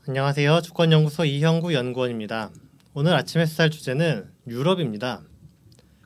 안녕하세요. 주권연구소 이형구 연구원입니다. 오늘 아침 햇살 주제는 유럽입니다.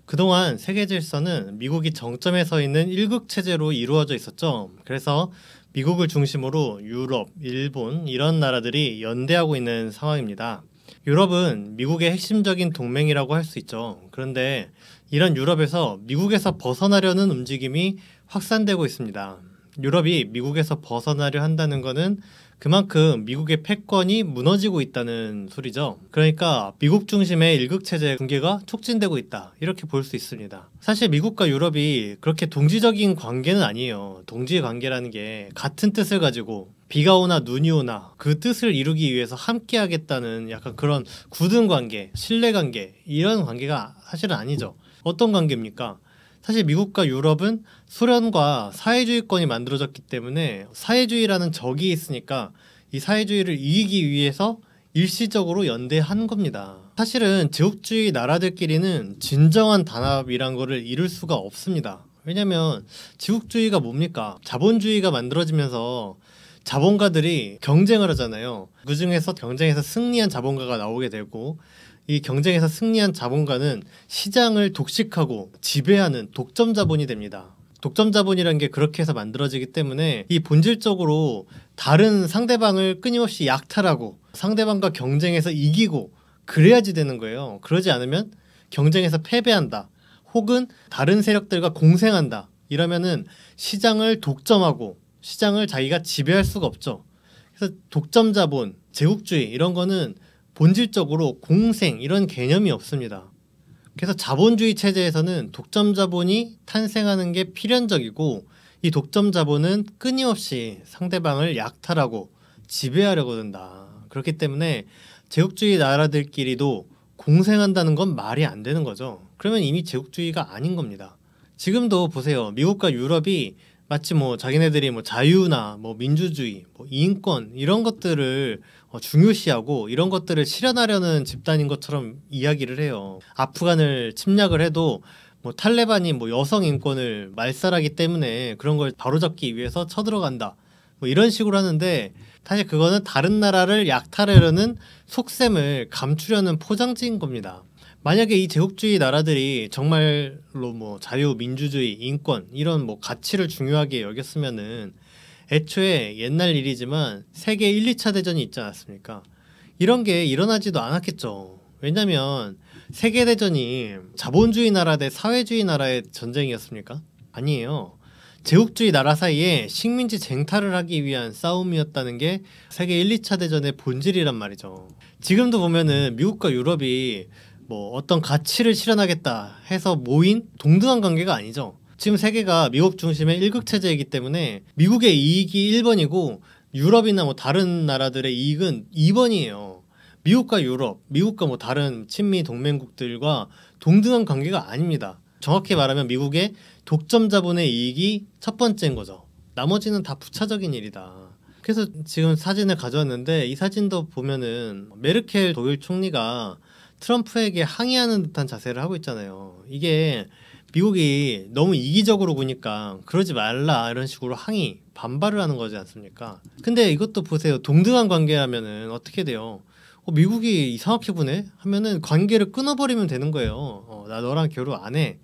그동안 세계 질서는 미국이 정점에 서 있는 일극체제로 이루어져 있었죠. 그래서 미국을 중심으로 유럽, 일본 이런 나라들이 연대하고 있는 상황입니다. 유럽은 미국의 핵심적인 동맹이라고 할 수 있죠. 그런데 이런 유럽에서 미국에서 벗어나려는 움직임이 확산되고 있습니다. 유럽이 미국에서 벗어나려 한다는 것은 그만큼 미국의 패권이 무너지고 있다는 소리죠. 그러니까 미국 중심의 일극체제 붕괴가 촉진되고 있다, 이렇게 볼 수 있습니다. 사실 미국과 유럽이 그렇게 동지적인 관계는 아니에요. 동지 관계라는 게 같은 뜻을 가지고 비가 오나 눈이 오나 그 뜻을 이루기 위해서 함께 하겠다는 약간 그런 굳은 관계, 신뢰관계, 이런 관계가 사실은 아니죠. 어떤 관계입니까? 사실 미국과 유럽은 소련과 사회주의권이 만들어졌기 때문에 사회주의라는 적이 있으니까 이 사회주의를 이기기 위해서 일시적으로 연대한 겁니다. 사실은 제국주의 나라들끼리는 진정한 단합이란 거를 이룰 수가 없습니다. 왜냐면 제국주의가 뭡니까? 자본주의가 만들어지면서 자본가들이 경쟁을 하잖아요. 그 중에서 경쟁에서 승리한 자본가가 나오게 되고, 이 경쟁에서 승리한 자본가는 시장을 독식하고 지배하는 독점 자본이 됩니다. 독점 자본이라는 게 그렇게 해서 만들어지기 때문에 이 본질적으로 다른 상대방을 끊임없이 약탈하고 상대방과 경쟁에서 이기고 그래야지 되는 거예요. 그러지 않으면 경쟁에서 패배한다, 혹은 다른 세력들과 공생한다, 이러면은 시장을 독점하고 시장을 자기가 지배할 수가 없죠. 그래서 독점 자본, 제국주의 이런 거는 본질적으로 공생 이런 개념이 없습니다. 그래서 자본주의 체제에서는 독점 자본이 탄생하는 게 필연적이고, 이 독점 자본은 끊임없이 상대방을 약탈하고 지배하려고 든다. 그렇기 때문에 제국주의 나라들끼리도 공생한다는 건 말이 안 되는 거죠. 그러면 이미 제국주의가 아닌 겁니다. 지금도 보세요. 미국과 유럽이 마치 자기네들이 자유나 민주주의, 인권 이런 것들을 중요시하고 이런 것들을 실현하려는 집단인 것처럼 이야기를 해요. 아프간을 침략을 해도 탈레반이 여성 인권을 말살하기 때문에 그런 걸 바로잡기 위해서 쳐들어간다, 이런 식으로 하는데, 사실 그거는 다른 나라를 약탈하려는 속셈을 감추려는 포장지인 겁니다. 만약에 이 제국주의 나라들이 정말로 자유, 민주주의, 인권 이런 가치를 중요하게 여겼으면은 애초에 옛날 일이지만 세계 1, 2차 대전이 있지 않았습니까? 이런 게 일어나지도 않았겠죠. 왜냐면 세계대전이 자본주의 나라 대 사회주의 나라의 전쟁이었습니까? 아니에요. 제국주의 나라 사이에 식민지 쟁탈을 하기 위한 싸움이었다는 게 세계 1, 2차 대전의 본질이란 말이죠. 지금도 보면은 미국과 유럽이 어떤 가치를 실현하겠다 해서 모인 동등한 관계가 아니죠. 지금 세계가 미국 중심의 일극체제이기 때문에 미국의 이익이 1번이고 유럽이나 다른 나라들의 이익은 2번이에요. 미국과 유럽, 미국과 다른 친미 동맹국들과 동등한 관계가 아닙니다. 정확히 말하면 미국의 독점 자본의 이익이 첫 번째인 거죠. 나머지는 다 부차적인 일이다. 그래서 지금 사진을 가져왔는데, 이 사진도 보면은 메르켈 독일 총리가 트럼프에게 항의하는 듯한 자세를 하고 있잖아요. 이게 미국이 너무 이기적으로 보니까 그러지 말라 이런 식으로 항의, 반발을 하는 거지 않습니까? 근데 이것도 보세요. 동등한 관계라면은 어떻게 돼요? 미국이 이상하게 보네? 하면은 관계를 끊어버리면 되는 거예요. 나 너랑 결혼 안 해,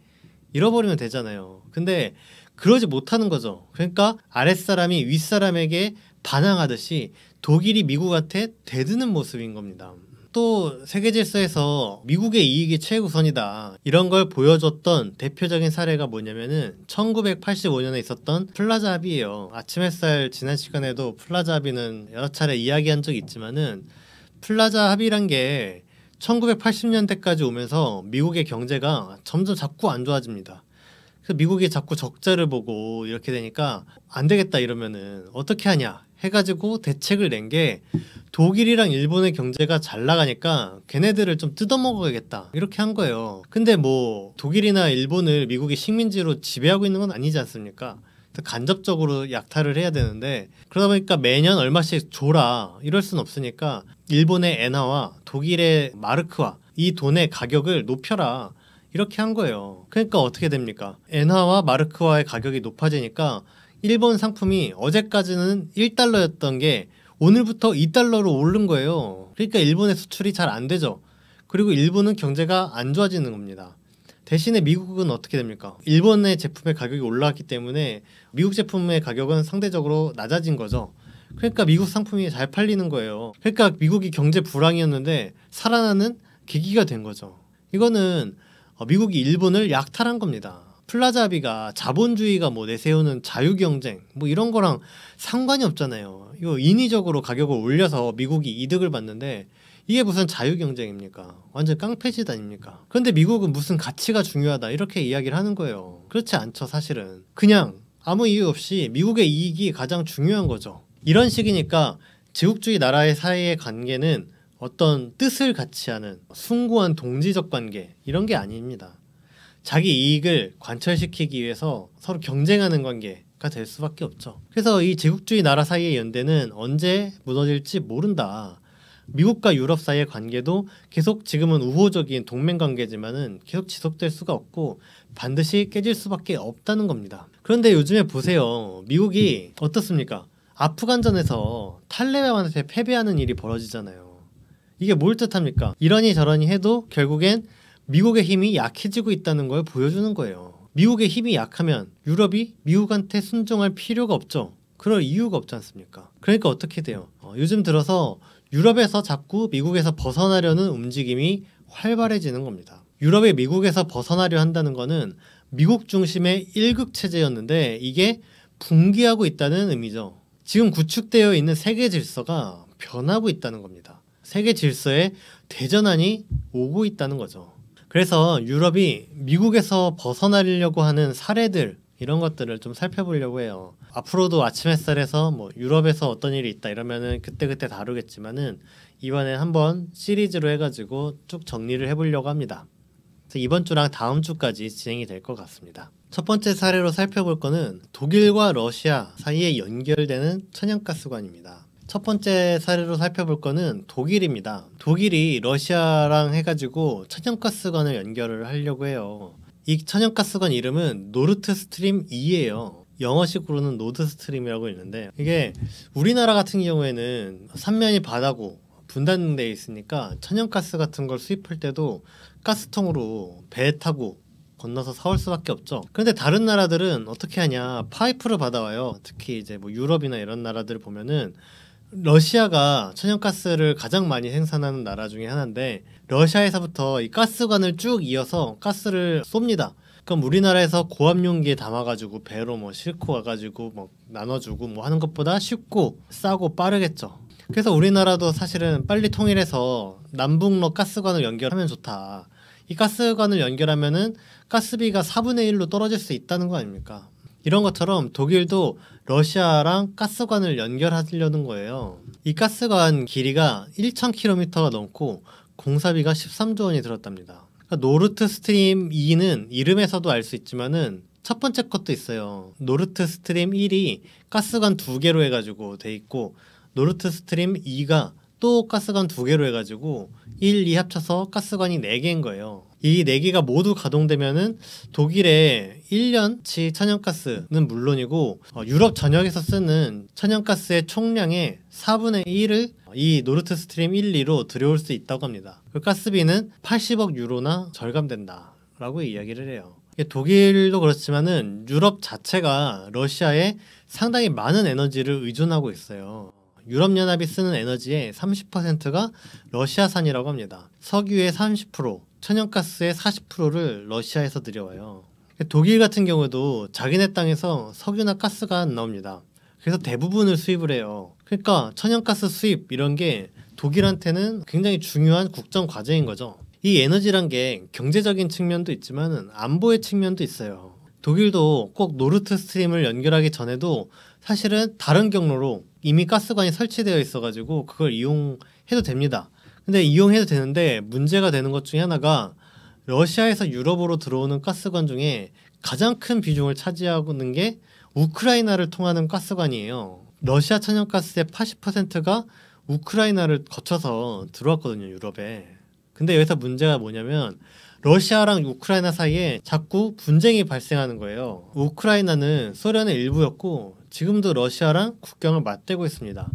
잃어버리면 되잖아요. 근데 그러지 못하는 거죠. 그러니까 아랫사람이 윗사람에게 반항하듯이 독일이 미국한테 대드는 모습인 겁니다. 또 세계 질서에서 미국의 이익이 최우선이다, 이런 걸 보여줬던 대표적인 사례가 뭐냐면은 1985년에 있었던 플라자 합의예요. 아침 햇살 지난 시간에도 플라자 합의는 여러 차례 이야기한 적이 있지만은, 플라자 합의란 게 1980년대까지 오면서 미국의 경제가 점점 자꾸 안 좋아집니다. 그래서 미국이 자꾸 적자를 보고 이렇게 되니까 안 되겠다, 이러면은 어떻게 하냐 해가지고 대책을 낸 게, 독일이랑 일본의 경제가 잘 나가니까 걔네들을 좀 뜯어먹어야겠다, 이렇게 한 거예요. 근데 독일이나 일본을 미국이 식민지로 지배하고 있는 건 아니지 않습니까? 간접적으로 약탈을 해야 되는데, 그러다 보니까 매년 얼마씩 줘라 이럴 순 없으니까 일본의 엔화와 독일의 마르크화, 이 돈의 가격을 높여라, 이렇게 한 거예요. 그러니까 어떻게 됩니까? 엔화와 마르크화의 가격이 높아지니까 일본 상품이 어제까지는 1달러였던 게 오늘부터 2달러로 오른 거예요. 그러니까 일본의 수출이 잘 안 되죠. 그리고 일본은 경제가 안 좋아지는 겁니다. 대신에 미국은 어떻게 됩니까? 일본의 제품의 가격이 올라왔기 때문에 미국 제품의 가격은 상대적으로 낮아진 거죠. 그러니까 미국 상품이 잘 팔리는 거예요. 그러니까 미국이 경제 불황이었는데 살아나는 계기가 된 거죠. 이거는 미국이 일본을 약탈한 겁니다. 플라자 합의가 자본주의가 뭐 내세우는 자유경쟁 뭐 이런 거랑 상관이 없잖아요. 이거 인위적으로 가격을 올려서 미국이 이득을 받는데 이게 무슨 자유경쟁입니까? 완전 깡패짓 아닙니까? 그런데 미국은 무슨 가치가 중요하다 이렇게 이야기를 하는 거예요. 그렇지 않죠 사실은. 그냥 아무 이유 없이 미국의 이익이 가장 중요한 거죠. 이런 식이니까 제국주의 나라의 사이의 관계는 어떤 뜻을 같이 하는 숭고한 동지적 관계 이런 게 아닙니다. 자기 이익을 관철시키기 위해서 서로 경쟁하는 관계가 될 수밖에 없죠. 그래서 이 제국주의 나라 사이의 연대는 언제 무너질지 모른다. 미국과 유럽 사이의 관계도 계속 지금은 우호적인 동맹 관계지만은 계속 지속될 수가 없고 반드시 깨질 수밖에 없다는 겁니다. 그런데 요즘에 보세요. 미국이 어떻습니까? 아프간전에서 탈레반한테 패배하는 일이 벌어지잖아요. 이게 뭘 뜻합니까? 이러니 저러니 해도 결국엔 미국의 힘이 약해지고 있다는 걸 보여주는 거예요. 미국의 힘이 약하면 유럽이 미국한테 순종할 필요가 없죠. 그럴 이유가 없지 않습니까? 그러니까 어떻게 돼요? 요즘 들어서 유럽에서 자꾸 미국에서 벗어나려는 움직임이 활발해지는 겁니다. 유럽이 미국에서 벗어나려 한다는 거는 미국 중심의 일극 체제였는데 이게 붕괴하고 있다는 의미죠. 지금 구축되어 있는 세계 질서가 변하고 있다는 겁니다. 세계 질서에 대전환이 오고 있다는 거죠. 그래서 유럽이 미국에서 벗어나려고 하는 사례들 이런 것들을 좀 살펴보려고 해요. 앞으로도 아침 햇살에서 뭐 유럽에서 어떤 일이 있다 이러면은 그때그때 다루겠지만은 이번에 한번 시리즈로 해가지고 쭉 정리를 해보려고 합니다. 그래서 이번 주랑 다음 주까지 진행이 될 것 같습니다. 첫 번째 사례로 살펴볼 거는 독일과 러시아 사이에 연결되는 천연가스관입니다. 첫 번째 사례로 살펴볼 거는 독일입니다. 독일이 러시아랑 해가지고 천연가스관을 연결을 하려고 해요. 이 천연가스관 이름은 노르트 스트림 2예요. 영어식으로는 노드 스트림이라고 있는데 이게 우리나라 같은 경우에는 삼면이 바다고 분단되어 있으니까 천연가스 같은 걸 수입할 때도 가스통으로 배 타고 건너서 사올 수밖에 없죠. 그런데 다른 나라들은 어떻게 하냐? 파이프로 받아와요. 특히 이제 뭐 유럽이나 이런 나라들을 보면은 러시아가 천연가스를 가장 많이 생산하는 나라 중에 하나인데 러시아에서부터 이 가스관을 쭉 이어서 가스를 쏩니다. 그럼 우리나라에서 고압용기에 담아가지고 배로 뭐 싣고 가가지고 뭐 나눠주고 뭐 하는 것보다 쉽고 싸고 빠르겠죠. 그래서 우리나라도 사실은 빨리 통일해서 남북로 가스관을 연결하면 좋다. 이 가스관을 연결하면은 가스비가 4분의 1로 떨어질 수 있다는 거 아닙니까? 이런 것처럼 독일도 러시아랑 가스관을 연결하려는 거예요. 이 가스관 길이가 1,000km가 넘고 공사비가 13조 원이 들었답니다. 그러니까 노르트 스트림 2는 이름에서도 알 수 있지만은 첫 번째 것도 있어요. 노르트 스트림 1이 가스관 2개로 해가지고 돼 있고 노르트 스트림 2가 또 가스관 2개로 해가지고 1, 2 합쳐서 가스관이 4개인 거예요. 이 4개가 모두 가동되면은 독일의 1년치 천연가스는 물론이고 유럽 전역에서 쓰는 천연가스의 총량의 4분의 1을 이 노르트 스트림 1, 2로 들여올 수 있다고 합니다. 그 가스비는 80억 유로나 절감된다 라고 이야기를 해요. 독일도 그렇지만은 유럽 자체가 러시아에 상당히 많은 에너지를 의존하고 있어요. 유럽연합이 쓰는 에너지의 30%가 러시아산이라고 합니다. 석유의 30%, 천연가스의 40%를 러시아에서 들여와요. 독일 같은 경우도 자기네 땅에서 석유나 가스가 안 나옵니다. 그래서 대부분을 수입을 해요. 그러니까 천연가스 수입 이런 게 독일한테는 굉장히 중요한 국정 과제인 거죠. 이 에너지란 게 경제적인 측면도 있지만 안보의 측면도 있어요. 독일도 꼭 노르트 스트림을 연결하기 전에도 사실은 다른 경로로 이미 가스관이 설치되어 있어가지고 그걸 이용해도 됩니다. 근데 이용해도 되는데 문제가 되는 것 중에 하나가 러시아에서 유럽으로 들어오는 가스관 중에 가장 큰 비중을 차지하는 게 우크라이나를 통하는 가스관이에요. 러시아 천연가스의 80%가 우크라이나를 거쳐서 들어왔거든요, 유럽에. 근데 여기서 문제가 뭐냐면 러시아랑 우크라이나 사이에 자꾸 분쟁이 발생하는 거예요. 우크라이나는 소련의 일부였고 지금도 러시아랑 국경을 맞대고 있습니다.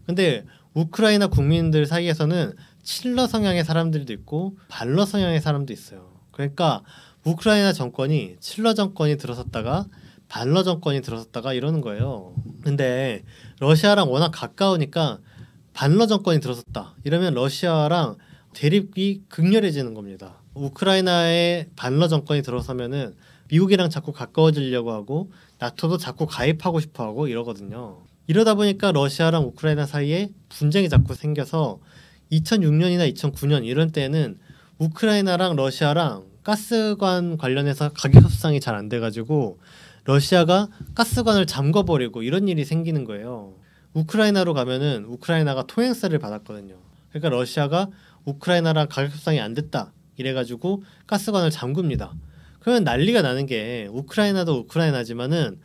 근데 우크라이나 국민들 사이에서는 칠러 성향의 사람들도 있고 발러 성향의 사람도 있어요. 그러니까 우크라이나 정권이 칠러 정권이 들어섰다가 발러 정권이 들어섰다가 이러는 거예요. 근데 러시아랑 워낙 가까우니까 발러 정권이 들어섰다 이러면 러시아랑 대립이 극렬해지는 겁니다. 우크라이나의 발러 정권이 들어서면은 미국이랑 자꾸 가까워지려고 하고 나토도 자꾸 가입하고 싶어 하고 이러거든요. 이러다 보니까 러시아랑 우크라이나 사이에 분쟁이 자꾸 생겨서 2006년이나 2009년 이런 때는 우크라이나랑 러시아랑 가스관 관련해서 가격 협상이 잘 안 돼가지고 러시아가 가스관을 잠궈버리고 이런 일이 생기는 거예요. 우크라이나로 가면은 우크라이나가 통행세를 받았거든요. 그러니까 러시아가 우크라이나랑 가격 협상이 안 됐다 이래가지고 가스관을 잠굽니다. 그러면 난리가 나는 게 우크라이나도 우크라이나지만은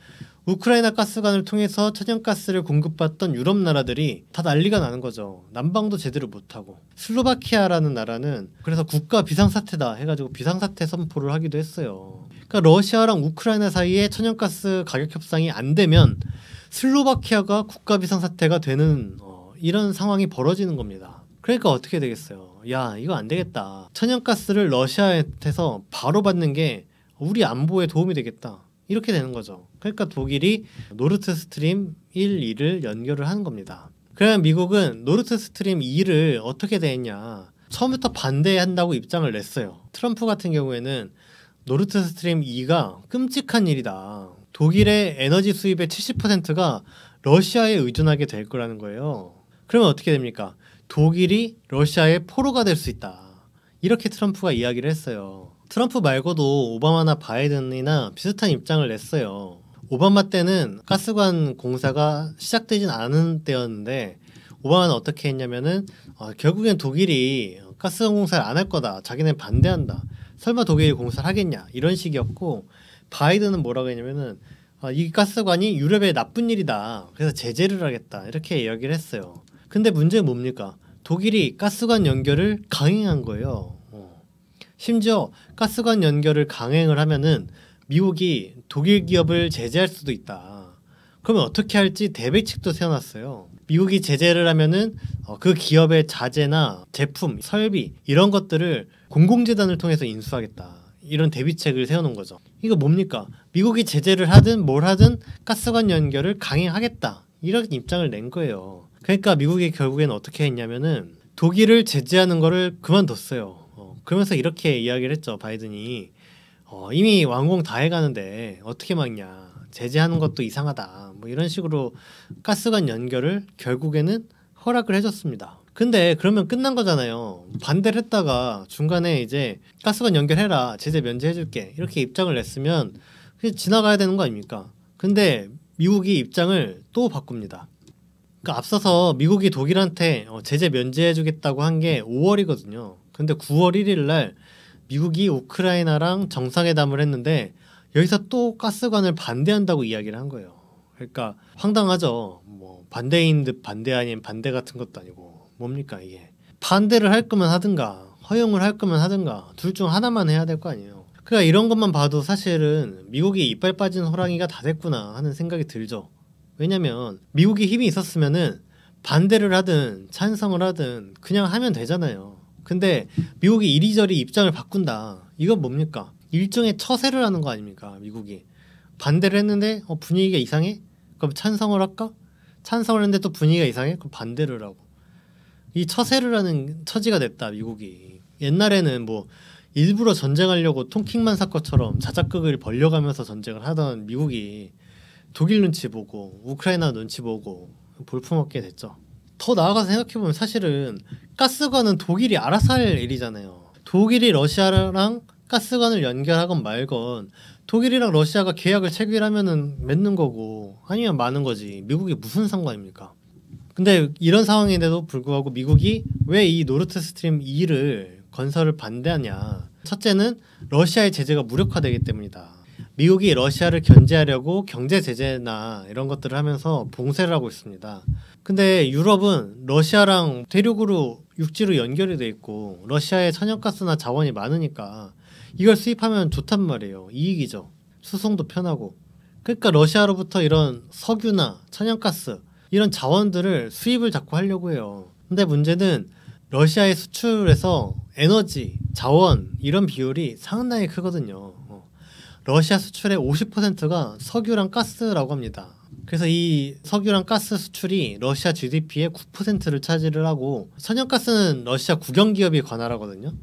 우크라이나 가스관을 통해서 천연가스를 공급받던 유럽 나라들이 다 난리가 나는 거죠. 난방도 제대로 못하고. 슬로바키아라는 나라는 그래서 국가 비상사태다 해가지고 비상사태 선포를 하기도 했어요. 그러니까 러시아랑 우크라이나 사이에 천연가스 가격 협상이 안 되면 슬로바키아가 국가 비상사태가 되는 이런 상황이 벌어지는 겁니다. 그러니까 어떻게 되겠어요? 야, 이거 안 되겠다. 천연가스를 러시아한테서 바로 받는 게 우리 안보에 도움이 되겠다. 이렇게 되는 거죠. 그러니까 독일이 노르트스트림 1, 2를 연결을 하는 겁니다. 그러면 미국은 노르트스트림 2를 어떻게 대했냐. 처음부터 반대한다고 입장을 냈어요. 트럼프 같은 경우에는 노르트스트림 2가 끔찍한 일이다. 독일의 에너지 수입의 70%가 러시아에 의존하게 될 거라는 거예요. 그러면 어떻게 됩니까? 독일이 러시아의 포로가 될 수 있다. 이렇게 트럼프가 이야기를 했어요. 트럼프 말고도 오바마나 바이든이나 비슷한 입장을 냈어요. 오바마 때는 가스관 공사가 시작되진 않은 때였는데 오바마는 어떻게 했냐면은 결국엔 독일이 가스관 공사를 안 할 거다. 자기네 반대한다. 설마 독일이 공사를 하겠냐 이런 식이었고 바이든은 뭐라고 했냐면은 이 가스관이 유럽의 나쁜 일이다. 그래서 제재를 하겠다. 이렇게 이야기를 했어요. 근데 문제는 뭡니까? 독일이 가스관 연결을 강행한 거예요. 심지어 가스관 연결을 강행을 하면은 미국이 독일 기업을 제재할 수도 있다. 그러면 어떻게 할지 대비책도 세워놨어요. 미국이 제재를 하면은 그 기업의 자재나 제품, 설비 이런 것들을 공공재단을 통해서 인수하겠다. 이런 대비책을 세워놓은 거죠. 이거 뭡니까? 미국이 제재를 하든 뭘 하든 가스관 연결을 강행하겠다. 이런 입장을 낸 거예요. 그러니까 미국이 결국엔 어떻게 했냐면은 독일을 제재하는 거를 그만뒀어요. 그러면서 이렇게 이야기를 했죠. 바이든이 이미 완공 다 해가는데 어떻게 막냐. 제재하는 것도 이상하다. 뭐 이런 식으로 가스관 연결을 결국에는 허락을 해줬습니다. 근데 그러면 끝난 거잖아요. 반대를 했다가 중간에 이제 가스관 연결해라. 제재 면제해줄게. 이렇게 입장을 냈으면 그냥 지나가야 되는 거 아닙니까? 근데 미국이 입장을 또 바꿉니다. 그러니까 앞서서 미국이 독일한테 제재 면제해주겠다고 한 게 5월이거든요. 근데 9월 1일 날 미국이 우크라이나랑 정상회담을 했는데 여기서 또 가스관을 반대한다고 이야기를 한 거예요. 그러니까 황당하죠. 뭐 반대인 듯 반대 아닌 반대 같은 것도 아니고 뭡니까 이게. 반대를 할 거면 하든가 허용을 할 거면 하든가 둘 중 하나만 해야 될 거 아니에요. 그러니까 이런 것만 봐도 사실은 미국이 이빨 빠진 호랑이가 다 됐구나 하는 생각이 들죠. 왜냐면 미국이 힘이 있었으면은 반대를 하든 찬성을 하든 그냥 하면 되잖아요. 근데 미국이 이리저리 입장을 바꾼다. 이건 뭡니까? 일종의 처세를 하는 거 아닙니까? 미국이 반대를 했는데 분위기가 이상해? 그럼 찬성을 할까? 찬성을 했는데 또 분위기가 이상해? 그럼 반대를 하고. 이 처세를 하는 처지가 됐다. 미국이. 옛날에는 뭐 일부러 전쟁하려고 통킹만 사건처럼 자작극을 벌려가면서 전쟁을 하던 미국이 독일 눈치 보고 우크라이나 눈치 보고 볼품없게 됐죠. 더 나아가서 생각해보면 사실은 가스관은 독일이 알아서 할 일이잖아요. 독일이 러시아랑 가스관을 연결하건 말건 독일이랑 러시아가 계약을 체결하면은 맺는 거고 아니면 마는 거지. 미국이 무슨 상관입니까? 근데 이런 상황인데도 불구하고 미국이 왜 이 노르트스트림 2를 건설을 반대하냐. 첫째는 러시아의 제재가 무력화되기 때문이다. 미국이 러시아를 견제하려고 경제 제재나 이런 것들을 하면서 봉쇄를 하고 있습니다. 근데 유럽은 러시아랑 대륙으로 육지로 연결이 돼 있고 러시아에 천연가스나 자원이 많으니까 이걸 수입하면 좋단 말이에요. 이익이죠. 수송도 편하고. 그러니까 러시아로부터 이런 석유나 천연가스 이런 자원들을 수입을 자꾸 하려고 해요. 근데 문제는 러시아의 수출에서 에너지, 자원 이런 비율이 상당히 크거든요. 러시아 수출의 50%가 석유랑 가스라고 합니다. 그래서 이 석유랑 가스 수출이 러시아 GDP의 9%를 차지를 하고, 천연가스는 러시아 국영기업이 관할하거든요.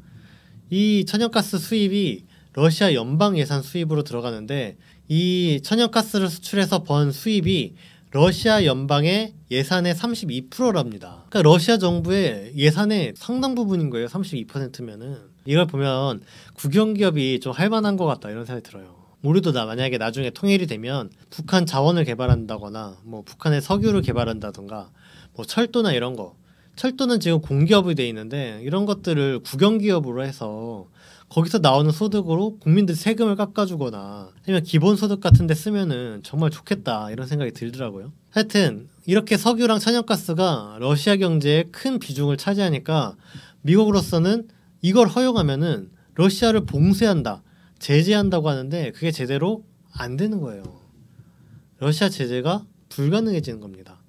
이 천연가스 수입이 러시아 연방 예산 수입으로 들어가는데, 이 천연가스를 수출해서 번 수입이 러시아 연방의 예산의 32%랍니다. 그러니까 러시아 정부의 예산의 상당 부분인 거예요. 32%면은. 이걸 보면 국영기업이 좀 할만한 것 같다 이런 생각이 들어요. 우리도 만약에 나중에 통일이 되면 북한 자원을 개발한다거나 뭐 북한의 석유를 개발한다던가 뭐 철도나 이런 거, 철도는 지금 공기업이 돼 있는데 이런 것들을 국영기업으로 해서 거기서 나오는 소득으로 국민들 세금을 깎아주거나 아니면 기본소득 같은 데 쓰면은 정말 좋겠다 이런 생각이 들더라고요. 하여튼 이렇게 석유랑 천연가스가 러시아 경제에 큰 비중을 차지하니까 미국으로서는 이걸 허용하면은 러시아를 봉쇄한다, 제재한다고 하는데 그게 제대로 안 되는 거예요. 러시아 제재가 불가능해지는 겁니다.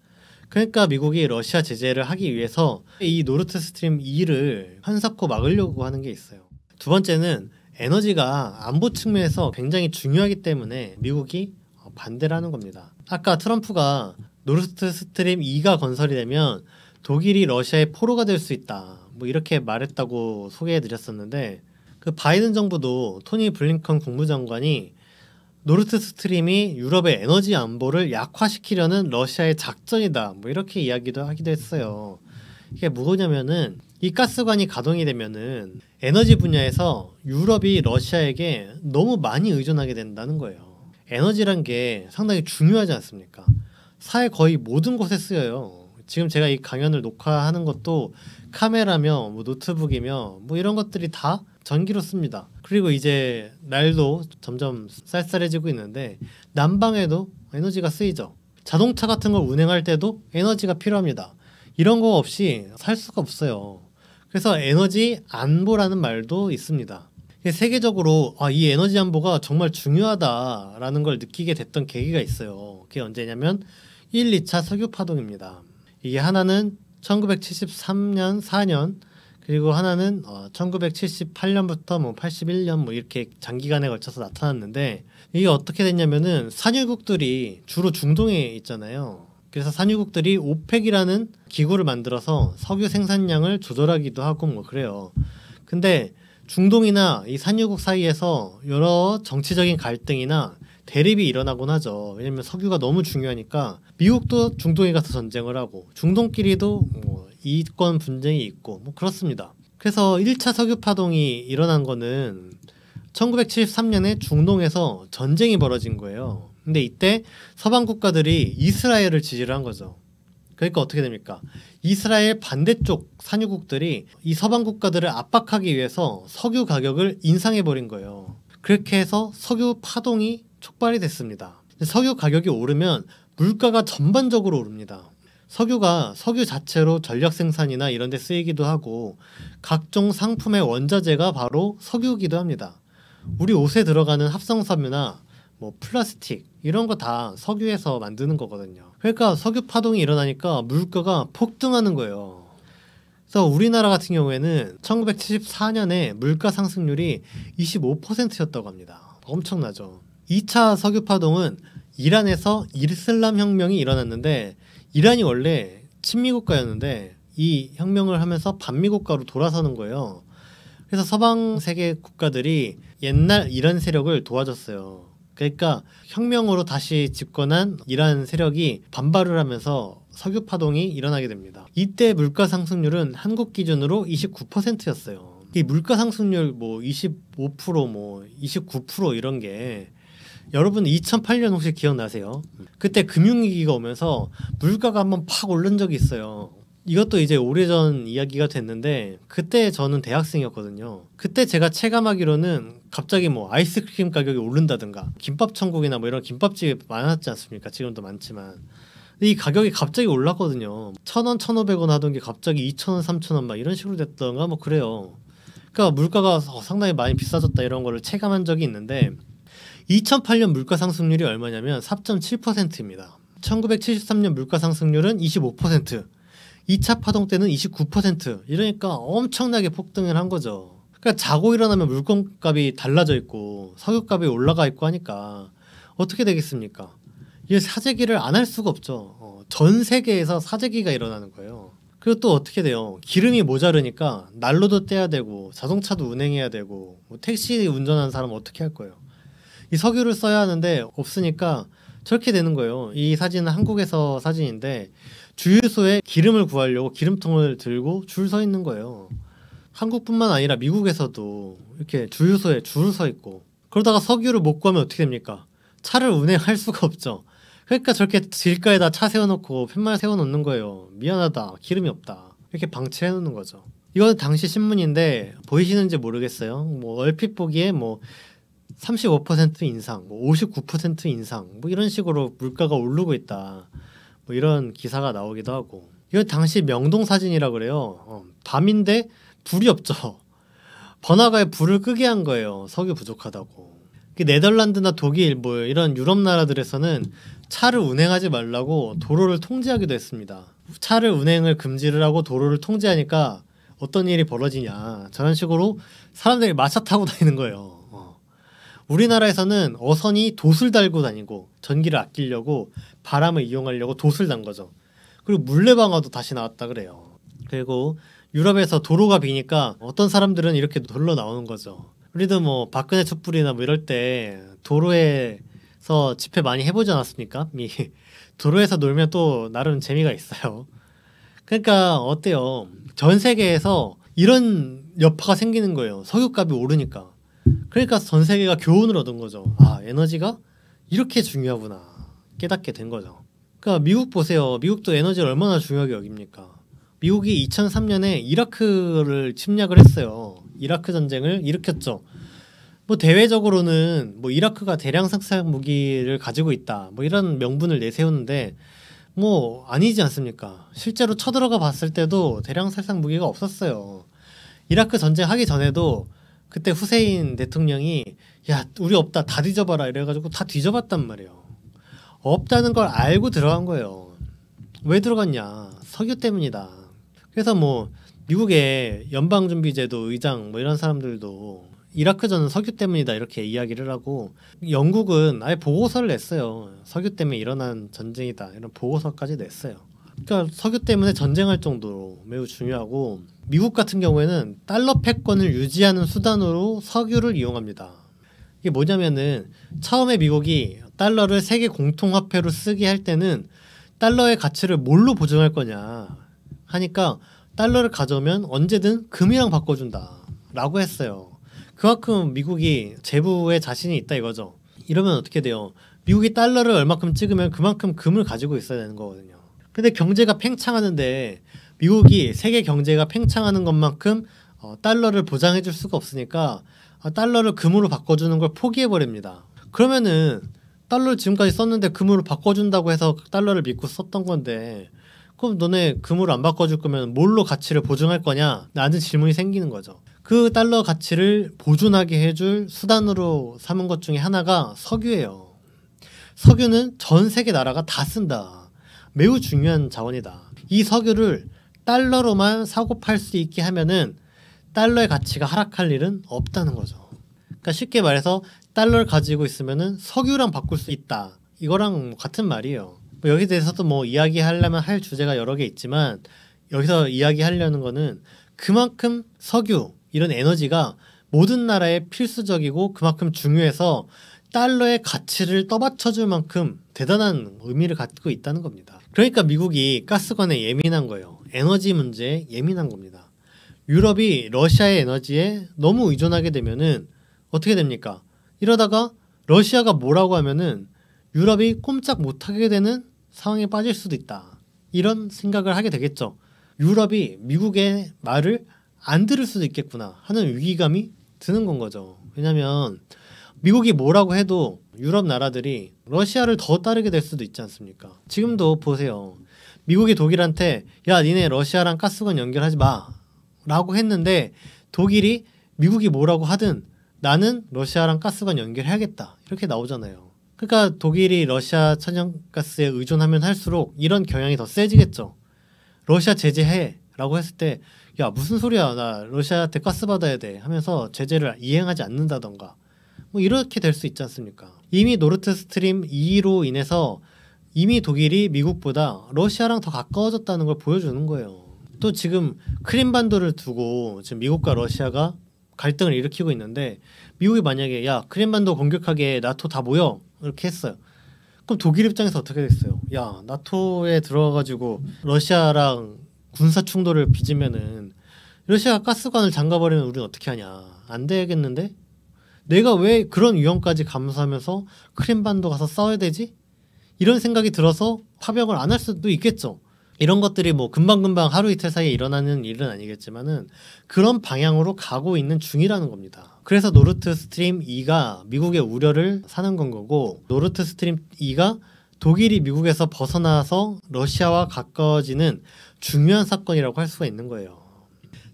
그러니까 미국이 러시아 제재를 하기 위해서 이 노르트스트림 2를 한사코 막으려고 하는 게 있어요. 두 번째는 에너지가 안보 측면에서 굉장히 중요하기 때문에 미국이 반대를 하는 겁니다. 아까 트럼프가 노르트스트림 2가 건설이 되면 독일이 러시아의 포로가 될 수 있다, 뭐 이렇게 말했다고 소개해 드렸었는데, 그 바이든 정부도 토니 블링컨 국무장관이 노르트스트림이 유럽의 에너지 안보를 약화시키려는 러시아의 작전이다, 뭐 이렇게 이야기도 하기도 했어요. 이게 뭐냐면은 이 가스관이 가동이 되면은 에너지 분야에서 유럽이 러시아에게 너무 많이 의존하게 된다는 거예요. 에너지란 게 상당히 중요하지 않습니까? 사회 거의 모든 곳에 쓰여요. 지금 제가 이 강연을 녹화하는 것도 카메라며 뭐 노트북이며 뭐 이런 것들이 다 전기로 씁니다. 그리고 이제 날도 점점 쌀쌀해지고 있는데 난방에도 에너지가 쓰이죠. 자동차 같은 걸 운행할 때도 에너지가 필요합니다. 이런 거 없이 살 수가 없어요. 그래서 에너지 안보라는 말도 있습니다. 세계적으로 이 에너지 안보가 정말 중요하다라는 걸 느끼게 됐던 계기가 있어요. 그게 언제냐면 1, 2차 석유 파동입니다. 이게 하나는 1973년, 4년, 그리고 하나는 1978년부터 뭐 81년 뭐 이렇게 장기간에 걸쳐서 나타났는데, 이게 어떻게 됐냐면은 산유국들이 주로 중동에 있잖아요. 그래서 산유국들이 오펙이라는 기구를 만들어서 석유 생산량을 조절하기도 하고 뭐 그래요. 근데 중동이나 이 산유국 사이에서 여러 정치적인 갈등이나 대립이 일어나곤 하죠. 왜냐면 석유가 너무 중요하니까 미국도 중동에 가서 전쟁을 하고 중동끼리도 뭐 이권 분쟁이 있고 뭐 그렇습니다. 그래서 1차 석유 파동이 일어난 거는 1973년에 중동에서 전쟁이 벌어진 거예요. 근데 이때 서방 국가들이 이스라엘을 지지를 한 거죠. 그러니까 어떻게 됩니까? 이스라엘 반대쪽 산유국들이 이 서방 국가들을 압박하기 위해서 석유 가격을 인상해 버린 거예요. 그렇게 해서 석유 파동이 촉발이 됐습니다. 석유 가격이 오르면 물가가 전반적으로 오릅니다. 석유가 석유 자체로 전력 생산이나 이런 데 쓰이기도 하고 각종 상품의 원자재가 바로 석유이기도 합니다. 우리 옷에 들어가는 합성섬유나 뭐 플라스틱 이런 거 다 석유에서 만드는 거거든요. 그러니까 석유 파동이 일어나니까 물가가 폭등하는 거예요. 그래서 우리나라 같은 경우에는 1974년에 물가 상승률이 25%였다고 합니다. 엄청나죠. 2차 석유 파동은 이란에서 이슬람 혁명이 일어났는데, 이란이 원래 친미 국가였는데 이 혁명을 하면서 반미 국가로 돌아서는 거예요. 그래서 서방 세계 국가들이 옛날 이란 세력을 도와줬어요. 그러니까 혁명으로 다시 집권한 이란 세력이 반발을 하면서 석유 파동이 일어나게 됩니다. 이때 물가 상승률은 한국 기준으로 29%였어요. 이 물가 상승률 뭐 25% 뭐 29% 이런 게, 여러분 2008년 혹시 기억나세요? 그때 금융위기가 오면서 물가가 한번 팍 오른 적이 있어요. 이것도 이제 오래전 이야기가 됐는데 그때 저는 대학생이었거든요. 그때 제가 체감하기로는 갑자기 뭐 아이스크림 가격이 오른다든가 김밥 천국이나 뭐 이런 김밥집 많았지 않습니까? 지금도 많지만 이 가격이 갑자기 올랐거든요. 1,000원, 1,500원 하던 게 갑자기 2,000원, 3,000원 막 이런 식으로 됐던가 뭐 그래요. 그러니까 물가가 상당히 많이 비싸졌다 이런 거를 체감한 적이 있는데 2008년 물가 상승률이 얼마냐면 4.7%입니다. 1973년 물가 상승률은 25%, 2차 파동 때는 29%. 이러니까 엄청나게 폭등을 한 거죠. 그러니까 자고 일어나면 물건값이 달라져 있고 석유값이 올라가 있고 하니까 어떻게 되겠습니까? 이 사재기를 안 할 수가 없죠. 전 세계에서 사재기가 일어나는 거예요. 그리고 또 어떻게 돼요? 기름이 모자르니까 난로도 떼야 되고 자동차도 운행해야 되고 뭐 택시 운전하는 사람은 어떻게 할 거예요? 이 석유를 써야 하는데 없으니까 저렇게 되는 거예요. 이 사진은 한국에서 사진인데 주유소에 기름을 구하려고 기름통을 들고 줄 서 있는 거예요. 한국뿐만 아니라 미국에서도 이렇게 주유소에 줄을 서 있고 그러다가 석유를 못 구하면 어떻게 됩니까? 차를 운행할 수가 없죠. 그러니까 저렇게 길가에다 차 세워놓고 팻말 세워놓는 거예요. 미안하다, 기름이 없다, 이렇게 방치해놓는 거죠. 이건 당시 신문인데 보이시는지 모르겠어요. 뭐 얼핏 보기에 뭐 35% 인상, 뭐 59% 인상, 뭐 이런 식으로 물가가 오르고 있다, 뭐 이런 기사가 나오기도 하고. 이건 당시 명동 사진이라 그래요. 밤인데 불이 없죠. 번화가에 불을 끄게 한 거예요. 석유 부족하다고. 네덜란드나 독일 뭐 이런 유럽 나라들에서는 차를 운행하지 말라고 도로를 통제하기도 했습니다. 차를 운행을 금지를 하고 도로를 통제하니까 어떤 일이 벌어지냐, 저런 식으로 사람들이 마차 타고 다니는 거예요. 우리나라에서는 어선이 돛을 달고 다니고 전기를 아끼려고 바람을 이용하려고 돛을 단 거죠. 그리고 물레방아도 다시 나왔다 그래요. 그리고 유럽에서 도로가 비니까 어떤 사람들은 이렇게 놀러 나오는 거죠. 우리도 뭐 박근혜 촛불이나 뭐 이럴 때 도로에서 집회 많이 해보지 않았습니까? 도로에서 놀면 또 나름 재미가 있어요. 그러니까 어때요? 전 세계에서 이런 여파가 생기는 거예요. 석유값이 오르니까. 그러니까 전 세계가 교훈을 얻은 거죠. 아, 에너지가 이렇게 중요하구나 깨닫게 된 거죠. 그러니까 미국 보세요. 미국도 에너지를 얼마나 중요하게 여깁니까? 미국이 2003년에 이라크를 침략을 했어요. 이라크 전쟁을 일으켰죠. 뭐 대외적으로는 뭐 이라크가 대량 생산 무기를 가지고 있다, 뭐 이런 명분을 내세우는데 뭐 아니지 않습니까? 실제로 쳐들어가 봤을 때도 대량 생산 무기가 없었어요. 이라크 전쟁 하기 전에도 그때 후세인 대통령이 야, 우리 없다, 다 뒤져봐라 이래가지고 다 뒤져봤단 말이에요. 없다는 걸 알고 들어간 거예요. 왜 들어갔냐? 석유 때문이다. 그래서 뭐 미국의 연방준비제도 의장 뭐 이런 사람들도 이라크전은 석유 때문이다 이렇게 이야기를 하고, 영국은 아예 보고서를 냈어요. 석유 때문에 일어난 전쟁이다 이런 보고서까지 냈어요. 그러니까 석유 때문에 전쟁할 정도로 매우 중요하고, 미국 같은 경우에는 달러 패권을 유지하는 수단으로 석유를 이용합니다. 이게 뭐냐면은 처음에 미국이 달러를 세계 공통화폐로 쓰게 할 때는 달러의 가치를 뭘로 보증할 거냐 하니까 달러를 가져오면 언제든 금이랑 바꿔준다 라고 했어요. 그만큼 미국이 재부에 자신이 있다 이거죠. 이러면 어떻게 돼요? 미국이 달러를 얼마큼 찍으면 그만큼 금을 가지고 있어야 되는 거거든요. 근데 경제가 팽창하는데 미국이 세계 경제가 팽창하는 것만큼 달러를 보장해 줄 수가 없으니까 달러를 금으로 바꿔주는 걸 포기해 버립니다. 그러면은 달러를 지금까지 썼는데 금으로 바꿔준다고 해서 달러를 믿고 썼던 건데, 그럼 너네 금으로 안 바꿔줄 거면 뭘로 가치를 보증할 거냐 라는 질문이 생기는 거죠. 그 달러 가치를 보존하게 해줄 수단으로 삼은 것 중에 하나가 석유예요. 석유는 전 세계 나라가 다 쓴다. 매우 중요한 자원이다. 이 석유를 달러로만 사고 팔 수 있게 하면은 달러의 가치가 하락할 일은 없다는 거죠. 그러니까 쉽게 말해서 달러를 가지고 있으면은 석유랑 바꿀 수 있다. 이거랑 같은 말이에요. 뭐 여기에 대해서도 뭐 이야기하려면 할 주제가 여러 개 있지만, 여기서 이야기하려는 거는 그만큼 석유 이런 에너지가 모든 나라에 필수적이고 그만큼 중요해서 달러의 가치를 떠받쳐줄 만큼 대단한 의미를 갖고 있다는 겁니다. 그러니까 미국이 가스관에 예민한 거예요. 에너지 문제에 예민한 겁니다. 유럽이 러시아의 에너지에 너무 의존하게 되면은 어떻게 됩니까? 이러다가 러시아가 뭐라고 하면은 유럽이 꼼짝 못하게 되는 상황에 빠질 수도 있다. 이런 생각을 하게 되겠죠. 유럽이 미국의 말을 안 들을 수도 있겠구나 하는 위기감이 드는 건 거죠. 왜냐면 미국이 뭐라고 해도 유럽 나라들이 러시아를 더 따르게 될 수도 있지 않습니까? 지금도 보세요. 미국이 독일한테 야, 니네 러시아랑 가스관 연결하지 마 라고 했는데 독일이 미국이 뭐라고 하든 나는 러시아랑 가스관 연결해야겠다 이렇게 나오잖아요. 그러니까 독일이 러시아 천연가스에 의존하면 할수록 이런 경향이 더 세지겠죠. 러시아 제재해 라고 했을 때 야 무슨 소리야 나 러시아한테 가스 받아야 돼 하면서 제재를 이행하지 않는다던가 뭐 이렇게 될 수 있지 않습니까? 이미 노르트 스트림 2로 인해서 이미 독일이 미국보다 러시아랑 더 가까워졌다는 걸 보여주는 거예요. 또 지금 크림반도를 두고 지금 미국과 러시아가 갈등을 일으키고 있는데 미국이 만약에 야 크림반도 공격하게 나토 다 모여 이렇게 했어요. 그럼 독일 입장에서 어떻게 됐어요? 야 나토에 들어가가지고 러시아랑 군사 충돌을 빚으면은 러시아가 가스관을 잠가버리면 우리는 어떻게 하냐. 안 되겠는데? 내가 왜 그런 위험까지 감수하면서 크림반도 가서 싸워야 되지? 이런 생각이 들어서 파병을 안 할 수도 있겠죠. 이런 것들이 뭐 금방금방 하루 이틀 사이에 일어나는 일은 아니겠지만은 그런 방향으로 가고 있는 중이라는 겁니다. 그래서 노르트 스트림 2가 미국의 우려를 사는 건 거고 노르트 스트림 2가 독일이 미국에서 벗어나서 러시아와 가까워지는 중요한 사건이라고 할 수가 있는 거예요.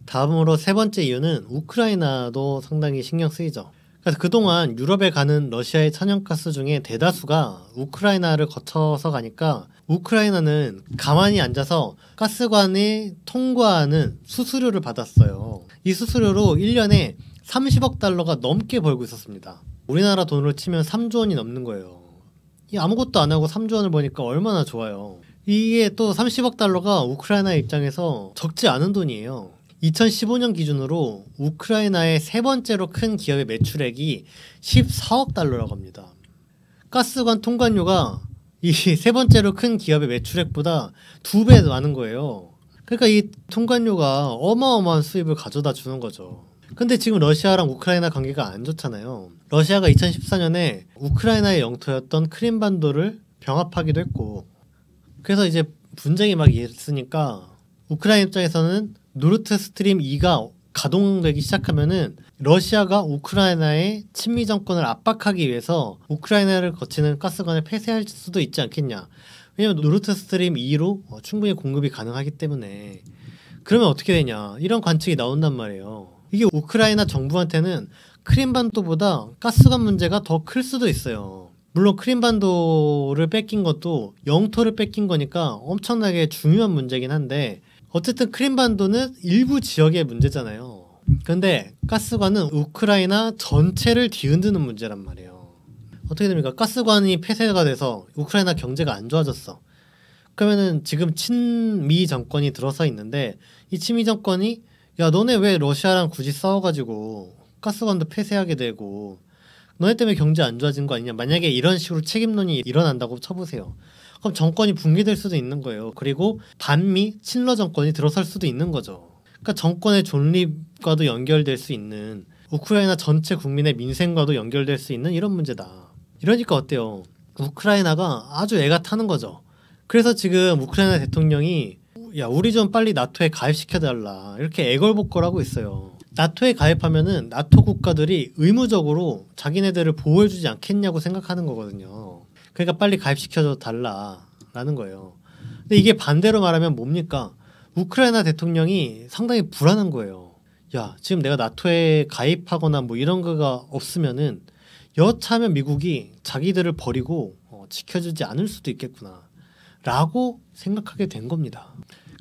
다음으로 세 번째 이유는 우크라이나도 상당히 신경 쓰이죠. 그래서 그동안 유럽에 가는 러시아의 천연가스 중에 대다수가 우크라이나를 거쳐서 가니까 우크라이나는 가만히 앉아서 가스관에 통과하는 수수료를 받았어요. 이 수수료로 1년에 30억 달러가 넘게 벌고 있었습니다. 우리나라 돈으로 치면 3조 원이 넘는 거예요. 이 아무것도 안 하고 3조 원을 버니까 얼마나 좋아요. 이게 또 30억 달러가 우크라이나 입장에서 적지 않은 돈이에요. 2015년 기준으로 우크라이나의 세 번째로 큰 기업의 매출액이 14억 달러라고 합니다. 가스관 통관료가 이 세 번째로 큰 기업의 매출액보다 2배 많은 거예요. 그러니까 이 통관료가 어마어마한 수입을 가져다 주는 거죠. 근데 지금 러시아랑 우크라이나 관계가 안 좋잖아요. 러시아가 2014년에 우크라이나의 영토였던 크림반도를 병합하기도 했고 그래서 이제 분쟁이 막 있으니까 우크라이나 입장에서는 노르트 스트림 2가 가동되기 시작하면은 러시아가 우크라이나의 친미 정권을 압박하기 위해서 우크라이나를 거치는 가스관을 폐쇄할 수도 있지 않겠냐. 왜냐면 노르트 스트림 2로 충분히 공급이 가능하기 때문에. 그러면 어떻게 되냐. 이런 관측이 나온단 말이에요. 이게 우크라이나 정부한테는 크림반도보다 가스관 문제가 더 클 수도 있어요. 물론 크림반도를 뺏긴 것도 영토를 뺏긴 거니까 엄청나게 중요한 문제긴 한데 어쨌든 크림반도는 일부 지역의 문제잖아요. 근데 가스관은 우크라이나 전체를 뒤흔드는 문제란 말이에요. 어떻게 됩니까? 가스관이 폐쇄가 돼서 우크라이나 경제가 안 좋아졌어. 그러면은 지금 친미 정권이 들어서 있는데 이 친미 정권이 야 너네 왜 러시아랑 굳이 싸워가지고 가스관도 폐쇄하게 되고 너네 때문에 경제 안 좋아진 거 아니냐. 만약에 이런 식으로 책임론이 일어난다고 쳐보세요. 그럼 정권이 붕괴될 수도 있는 거예요. 그리고 반미 친러 정권이 들어설 수도 있는 거죠. 그러니까 정권의 존립과도 연결될 수 있는 우크라이나 전체 국민의 민생과도 연결될 수 있는 이런 문제다. 이러니까 어때요? 우크라이나가 아주 애가 타는 거죠. 그래서 지금 우크라이나 대통령이 야 우리 좀 빨리 나토에 가입시켜달라 이렇게 애걸복걸하고 있어요. 나토에 가입하면은 나토 국가들이 의무적으로 자기네들을 보호해주지 않겠냐고 생각하는 거거든요. 그러니까 빨리 가입시켜줘 달라라는 거예요. 근데 이게 반대로 말하면 뭡니까? 우크라이나 대통령이 상당히 불안한 거예요. 야 지금 내가 나토에 가입하거나 뭐 이런 거가 없으면은 여차하면 미국이 자기들을 버리고 지켜주지 않을 수도 있겠구나 라고 생각하게 된 겁니다.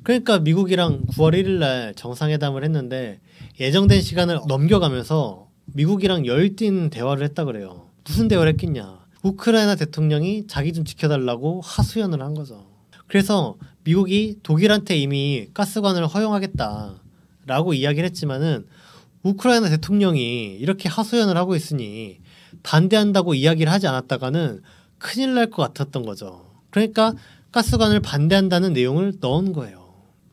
그러니까 미국이랑 9월 1일 날 정상회담을 했는데 예정된 시간을 넘겨가면서 미국이랑 열띤 대화를 했다 그래요. 무슨 대화를 했겠냐. 우크라이나 대통령이 자기 좀 지켜달라고 하소연을 한 거죠. 그래서 미국이 독일한테 이미 가스관을 허용하겠다라고 이야기를 했지만은 우크라이나 대통령이 이렇게 하소연을 하고 있으니 반대한다고 이야기를 하지 않았다가는 큰일 날 것 같았던 거죠. 그러니까 가스관을 반대한다는 내용을 넣은 거예요.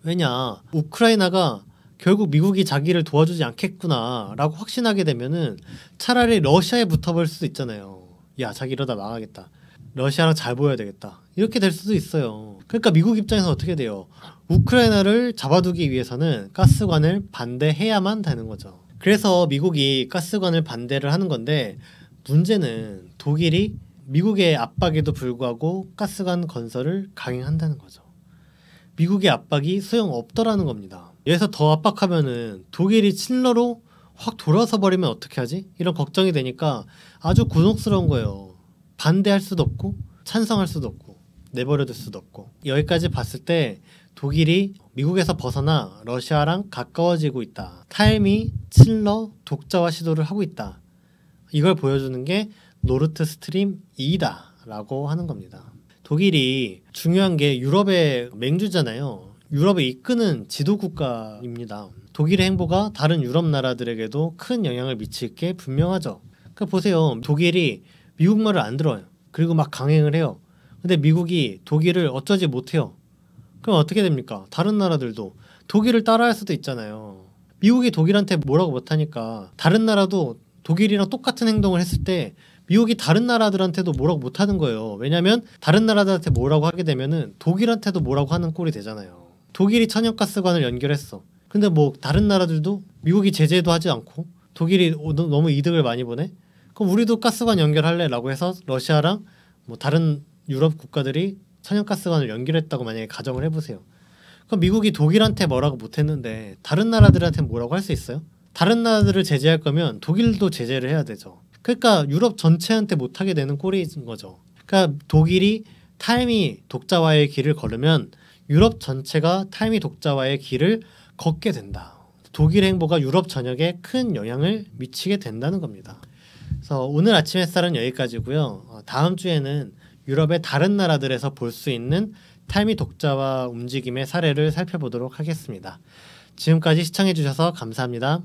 왜냐 우크라이나가 결국 미국이 자기를 도와주지 않겠구나 라고 확신하게 되면은 차라리 러시아에 붙어볼 수도 있잖아요. 야 자기 이러다 망하겠다. 러시아랑 잘 보여야 되겠다. 이렇게 될 수도 있어요. 그러니까 미국 입장에서 어떻게 돼요? 우크라이나를 잡아두기 위해서는 가스관을 반대해야만 되는 거죠. 그래서 미국이 가스관을 반대를 하는 건데 문제는 독일이 미국의 압박에도 불구하고 가스관 건설을 강행한다는 거죠. 미국의 압박이 소용없더라는 겁니다. 여기서 더 압박하면은 독일이 친러로 확 돌아서 버리면 어떻게 하지? 이런 걱정이 되니까 아주 곤혹스러운 거예요. 반대할 수도 없고 찬성할 수도 없고 내버려둘 수도 없고. 여기까지 봤을 때 독일이 미국에서 벗어나 러시아랑 가까워지고 있다. 타임이 칠러 독자화 시도를 하고 있다. 이걸 보여주는 게 노르트 스트림 2다 라고 하는 겁니다. 독일이 중요한 게 유럽의 맹주잖아요. 유럽을 이끄는 지도국가입니다. 독일의 행보가 다른 유럽 나라들에게도 큰 영향을 미칠 게 분명하죠. 그러니까 보세요. 독일이 미국 말을 안 들어요. 그리고 막 강행을 해요. 근데 미국이 독일을 어쩌지 못해요. 그럼 어떻게 됩니까? 다른 나라들도 독일을 따라할 수도 있잖아요. 미국이 독일한테 뭐라고 못하니까 다른 나라도 독일이랑 똑같은 행동을 했을 때 미국이 다른 나라들한테도 뭐라고 못하는 거예요. 왜냐면 다른 나라들한테 뭐라고 하게 되면은 독일한테도 뭐라고 하는 꼴이 되잖아요. 독일이 천연가스관을 연결했어. 근데 뭐 다른 나라들도 미국이 제재도 하지 않고 독일이 너무 이득을 많이 보네? 그럼 우리도 가스관 연결할래? 라고 해서 러시아랑 뭐 다른 유럽 국가들이 천연가스관을 연결했다고 만약에 가정을 해보세요. 그럼 미국이 독일한테 뭐라고 못했는데 다른 나라들한테 뭐라고 할 수 있어요? 다른 나라들을 제재할 거면 독일도 제재를 해야 되죠. 그러니까 유럽 전체한테 못하게 되는 꼴인 거죠. 그러니까 독일이 타임이 독자화의 길을 걸으면 유럽 전체가 타임이 독자화의 길을 걷게 된다. 독일의 행보가 유럽 전역에 큰 영향을 미치게 된다는 겁니다. 그래서 오늘 아침 햇살은 여기까지고요. 다음 주에는 유럽의 다른 나라들에서 볼 수 있는 타임이 독자화 움직임의 사례를 살펴보도록 하겠습니다. 지금까지 시청해주셔서 감사합니다.